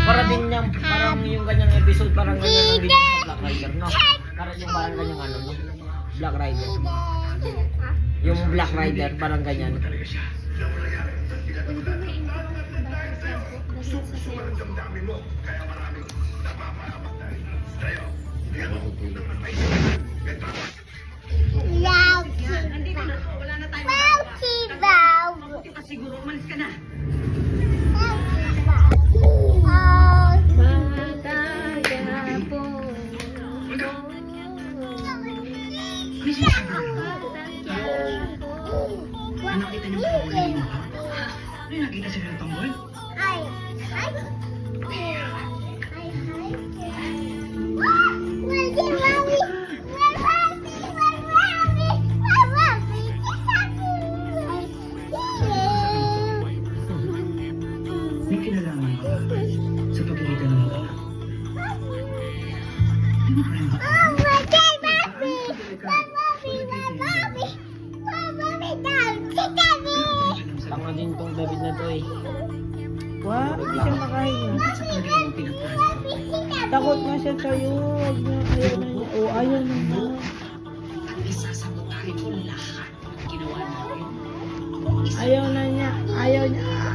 Para din yung, parang yung ganyang episode, parang ganyan ang video sa Black Rider, no? Parang yung parang ganyang ano, no? Black Rider. Yung Black Rider, parang ganyan. Siguro umalis ka na. Nakita niyo ba yung mo? Ano nakita sila ng tanggol? May kinalaman ka sa pagkikita ng mga anak. Di mo pa rin ba? Tanga din tong David na to eh. Wow, hindi siya makahinga. Sa kanila mo pinagpahan. Takot nga siya sa'yo. Huwag niya, ayaw na niya. O, ayaw na niya. At isasabotahin ko lahat ng ginawa namin. Ayaw na niya. Ayaw niya.